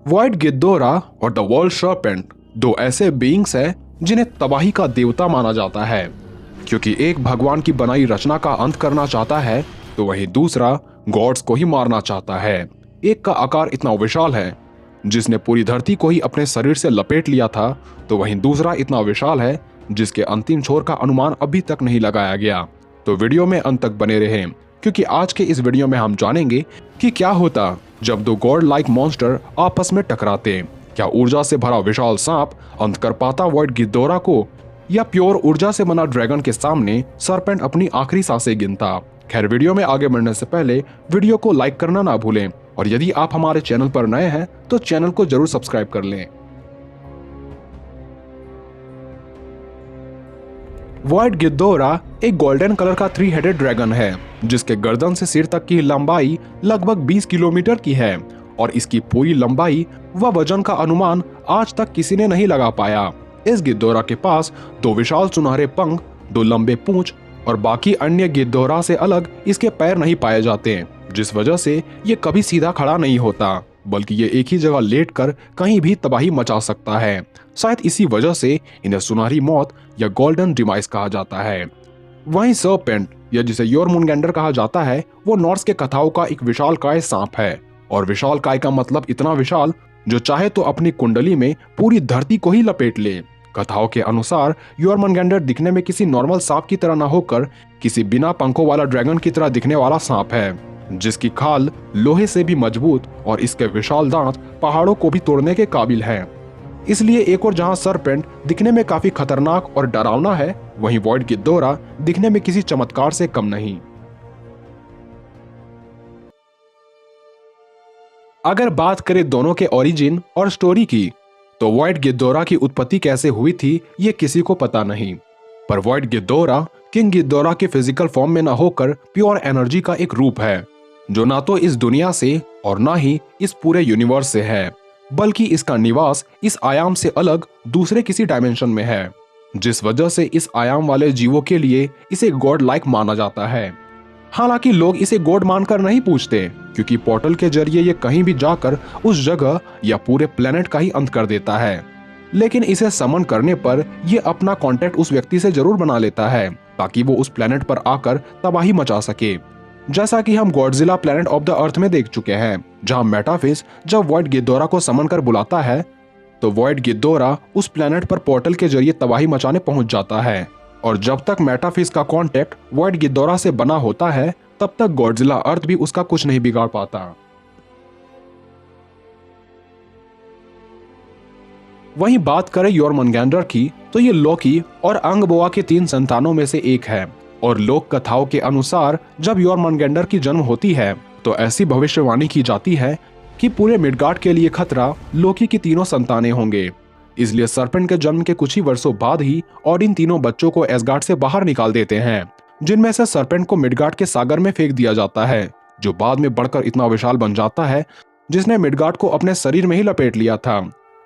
White गिद्धोरा और the world serpent दो ऐसे बीइंग्स हैं जिन्हें तबाही का देवता माना जाता है, क्योंकि एक भगवान की बनाई रचना का अंत करना चाहता है तो वहीं दूसरा गॉड्स को ही मारना चाहता है। एक का आकार इतना विशाल है जिसने पूरी धरती को ही अपने शरीर से लपेट लिया था, तो वहीं दूसरा इतना विशाल है जिसके अंतिम छोर का अनुमान अभी तक नहीं लगाया गया। तो वीडियो में अंत तक बने रहें, क्योंकि आज के इस वीडियो में हम जानेंगे कि क्या होता जब दो गॉड लाइक मॉन्स्टर आपस में टकराते। क्या ऊर्जा से भरा विशाल सांप अंत कर पाता व्हाइट गिद्धोरा को, या प्योर ऊर्जा से बना ड्रैगन के सामने सरपेंट अपनी आखिरी सांसें गिनता। खैर, वीडियो में आगे बढ़ने से पहले वीडियो को लाइक करना ना भूलें, और यदि आप हमारे चैनल पर नए हैं तो चैनल को जरूर सब्सक्राइब कर लें। व्हाइट गिद्धोरा एक गोल्डन कलर का 3 हेडेड ड्रैगन है जिसके गर्दन से सिर तक की लंबाई लगभग 20 किलोमीटर की है, और इसकी पूरी लंबाई व वजन का अनुमान आज तक किसी ने नहीं लगा पाया। इस गिद्धोरा के पास 2 विशाल सुनहरे पंख, 2 लंबे पूंछ और बाकी अन्य गिद्धोरा से अलग इसके पैर नहीं पाए जाते, जिस वजह से ये कभी सीधा खड़ा नहीं होता, बल्कि ये एक ही जगह लेटकर कहीं भी तबाही मचा सकता है। शायद इसी वजह से इन्हें सुनहरी मौत या गोल्डन डिमाइस कहा जाता है। वहीं सर्पेंट, या जिसे योरमुंगैंडर कहा जाता है, वो नॉर्स के कथाओं का एक विशालकाय सांप है। और विशालकाय का मतलब इतना विशाल जो चाहे तो अपनी कुंडली में पूरी धरती को ही लपेट ले। कथाओं के अनुसार योरमुंगैंडर दिखने में किसी नॉर्मल सांप की तरह न होकर किसी बिना पंखों वाला ड्रैगन की तरह दिखने वाला सांप है, जिसकी खाल लोहे से भी मजबूत और इसके विशाल दांत पहाड़ों को भी तोड़ने के काबिल हैं। इसलिए एक और जहां सरपेंट दिखने में काफी खतरनाक और डरावना है, वहीं व्हाइट गिद्धोरा दिखने में किसी चमत्कार से कम नहीं। अगर बात करें दोनों के ओरिजिन और स्टोरी की, तो व्हाइट गिद्धोरा की उत्पत्ति कैसे हुई थी ये किसी को पता नहीं, पर व्हाइट गिद्धोरा किंग गिद्धोरा के फिजिकल फॉर्म में न होकर प्योर एनर्जी का एक रूप है, जो ना तो इस दुनिया से और ना ही इस पूरे यूनिवर्स से है, बल्कि इसका निवास इस आयाम से अलग दूसरे किसी डायमेंशन में है, जिस वजह से इस आयाम वाले जीवों के लिए इसे गॉड लाइक माना जाता है। हालांकि लोग इसे गॉड मानकर नहीं पूछते, क्योंकि पोर्टल के जरिए ये कहीं भी जाकर उस जगह या पूरे प्लेनेट का ही अंत कर देता है। लेकिन इसे समन करने पर ये अपना कांटेक्ट उस व्यक्ति से जरूर बना लेता है, ताकि वो उस प्लेनेट पर आकर तबाही मचा सके, जैसा कि हम Godzilla planet of the earth में देख चुके हैं, जहां मेटाफिस जब व्हाइट गिद्धोरा को समन कर बुलाता है तो व्हाइट गिद्धोरा उस प्लेनेट पर पोर्टल के जरिए तबाही मचाने पहुंच जाता है। और जब तक मेटाफिस का कांटेक्ट व्हाइट गिद्धोरा से बना होता है, तब तक गॉडजिला अर्थ भी उसका कुछ नहीं बिगाड़ पाता। वहीं बात करें योरमुंगैंडर की, तो ये लोकी और अंगबोआ के 3 संतानों में से एक है, और लोक कथाओं के अनुसार जब योरमुंगैंडर की जन्म होती है तो ऐसी भविष्यवाणी की जाती है कि पूरे मिडगार्ड के लिए खतरा लोकी की 3 संतानें होंगे। इसलिए सरपेंट के जन्म के कुछ ही वर्षों बाद ही ओडिन तीनों बच्चों को एसगार्ड से बाहर निकाल देते हैं, जिनमें से सरपेंट को मिडगार्ड के सागर में फेंक दिया जाता है, जो बाद में बढ़कर इतना विशाल बन जाता है जिसने मिडगार्ड को अपने शरीर में ही लपेट लिया था।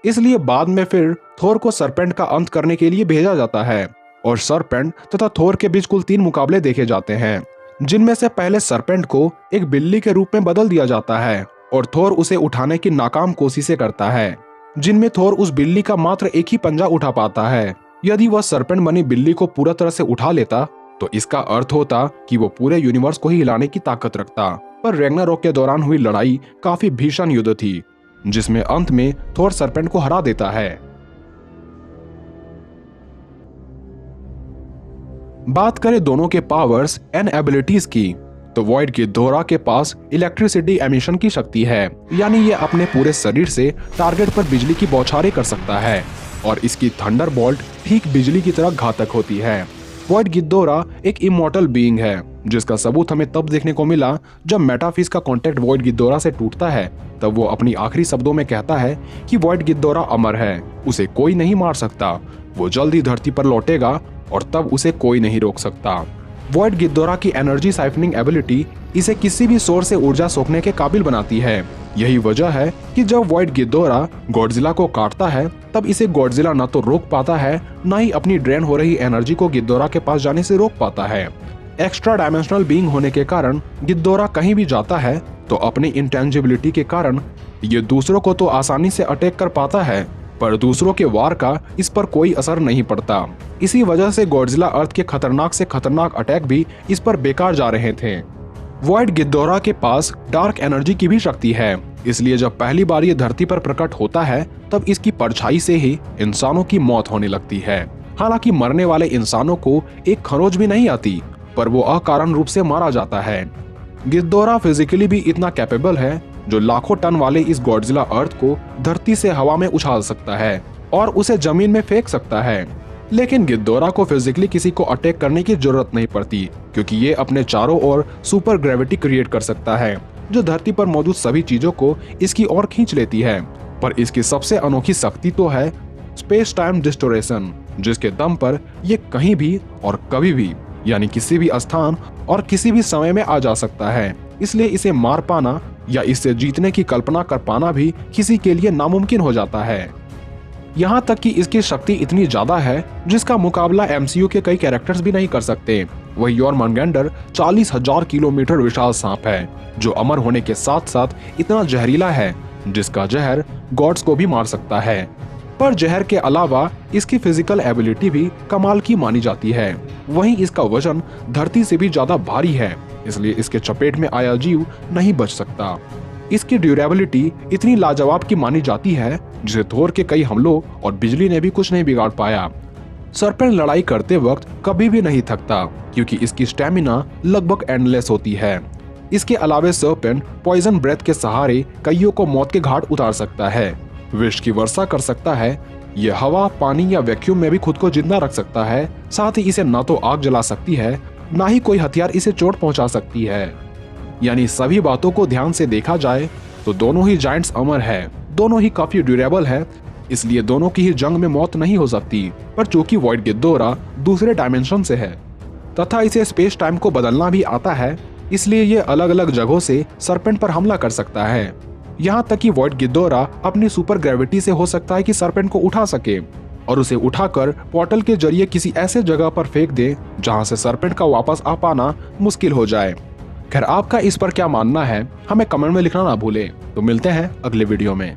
इसलिए बाद में फिर थोर को सरपेंट का अंत करने के लिए भेजा जाता है, और सरपेंट तथा थोर के बीच कुल 3 मुकाबले देखे जाते हैं, जिनमें से पहले सरपेंट को एक बिल्ली के रूप में बदल दिया जाता है और थोर उसे उठाने की नाकाम कोशिशें करता है, जिनमें थोर उस बिल्ली का मात्र एक ही पंजा उठा पाता है। यदि वह सरपेंट बनी बिल्ली को पूरा तरह से उठा लेता तो इसका अर्थ होता कि वो पूरे यूनिवर्स को ही हिलाने की ताकत रखता। पर रैग्नारोक के दौरान हुई लड़ाई काफी भीषण युद्ध थी, जिसमें अंत में थोर सरपेंट को हरा देता है। बात करें दोनों के पावर्स एंड एबिलिटीज की, तो व्हाइट गिद्धोरा के पास इलेक्ट्रिसिटी एमिशन की शक्ति है, यानी ये अपने पूरे शरीर से टारगेट पर बिजली की बौछारें कर सकता है, और इसकी थंडरबोल्ट ठीक बिजली की तरह घातक होती है। व्हाइट गिद्धोरा एक इमॉर्टल बीइंग है, जिसका सबूत हमें तब देखने को मिला जब मेटाफिस का कांटेक्ट व्हाइट गिद्धोरा से टूटता है। तब वो अपनी आखिरी शब्दों में कहता है कि व्हाइट गिद्धोरा अमर है, उसे कोई नहीं मार सकता, वो जल्द ही धरती पर लौटेगा और तब उसे कोई नहीं रोक सकता। व्हाइट गिद्धोरा की एनर्जी साइफनिंग एबिलिटी इसे किसी भी सोर्स से ऊर्जा सोखने के काबिल बनाती है। यही वजह है कि जब व्हाइट गिद्धोरा गॉडजिला को काटता है, तब इसे गॉडजिला न तो रोक पाता है, न ही अपनी ड्रेन हो रही एनर्जी को गिद्धोरा के पास जाने से रोक पाता है। एक्स्ट्रा डायमेंशनल बीइंग होने के कारण गिद्धोरा कहीं भी जाता है तो अपनी इंटेंजिबिलिटी के कारण ये दूसरों को तो आसानी से अटैक कर पाता है, पर दूसरों के वार का इस पर कोई असर नहीं पड़ता। इसी वजह से गॉडजिला अर्थ के खतरनाक से खतरनाक अटैक भी इस पर बेकार जा रहे थे। वॉइड गिद्धोरा के पास डार्क एनर्जी की भी शक्ति है, इसलिए जब पहली बार ये धरती पर प्रकट होता है तब इसकी परछाई से ही इंसानों की मौत होने लगती है। हालांकि मरने वाले इंसानों को एक खरोच भी नहीं आती, पर वो अकारण रूप से मारा जाता है। गिद्धोरा फिजिकली भी इतना कैपेबल है जो लाखों टन वाले इस गॉडजिला अर्थ को धरती से हवा में उछाल सकता है और उसे जमीन में फेंक सकता है। लेकिन गिद्धोरा को फिजिकली किसी को अटैक करने की जरूरत नहीं पड़ती, क्योंकि ये अपने चारों ओर सुपर ग्रेविटी क्रिएट कर सकता है जो धरती पर मौजूद सभी चीजों को इसकी ओर खींच लेती है। पर इसकी सबसे अनोखी शक्ति तो है स्पेस टाइम डिस्टोरेशन, जिसके दम पर ये कहीं भी और कभी भी, यानी किसी भी स्थान और किसी भी समय में आ जा सकता है। इसलिए इसे मार पाना या इससे जीतने की कल्पना कर पाना भी किसी के लिए नामुमकिन हो जाता है। यहाँ तक कि इसकी शक्ति इतनी ज्यादा है जिसका मुकाबला एमसीयू के कई कैरेक्टर्स भी नहीं कर सकते। वही यॉर्मंगेंडर 40,000 किलोमीटर विशाल सांप है जो अमर होने के साथ साथ इतना जहरीला है जिसका जहर गॉड्स को भी मार सकता है। पर जहर के अलावा इसकी फिजिकल एबिलिटी भी कमाल की मानी जाती है। वहीं इसका वजन धरती से भी ज्यादा भारी है, इसलिए इसके चपेट में आया जीव नहीं बच सकता। इसकी ड्यूरेबिलिटी इतनी लाजवाब की मानी जाती है जिसे थोर के कई हमलों और बिजली ने भी कुछ नहीं बिगाड़ पाया। सरपेंट लड़ाई करते वक्त कभी भी नहीं थकता, क्योंकि इसकी स्टेमिना लगभग एंडलेस होती है। इसके अलावे सरपेंट पॉइजन ब्रेथ के सहारे कईयों को मौत के घाट उतार सकता है, विष की वर्षा कर सकता है, ये हवा, पानी या वैक्यूम में भी खुद को जिंदा रख सकता है। साथ ही इसे ना तो आग जला सकती है, ना ही कोई हथियार इसे चोट पहुंचा सकती है। यानी सभी बातों को ध्यान से देखा जाए तो दोनों ही जायंट्स अमर है, दोनों ही काफी ड्यूरेबल है, इसलिए दोनों की ही जंग में मौत नहीं हो सकती। पर चूंकि वॉइड गिद्धोरा दूसरे डायमेंशन से है तथा इसे स्पेस टाइम को बदलना भी आता है, इसलिए ये अलग अलग जगहों से सरपेंट पर हमला कर सकता है। यहाँ तक कि वॉइड गिद्धोरा अपनी सुपर ग्रेविटी से हो सकता है कि सरपेंट को उठा सके और उसे उठाकर पोर्टल के जरिए किसी ऐसे जगह पर फेंक दे जहां से सरपेंट का वापस आ पाना मुश्किल हो जाए। खैर, आपका इस पर क्या मानना है हमें कमेंट में लिखना ना भूलें। तो मिलते हैं अगले वीडियो में।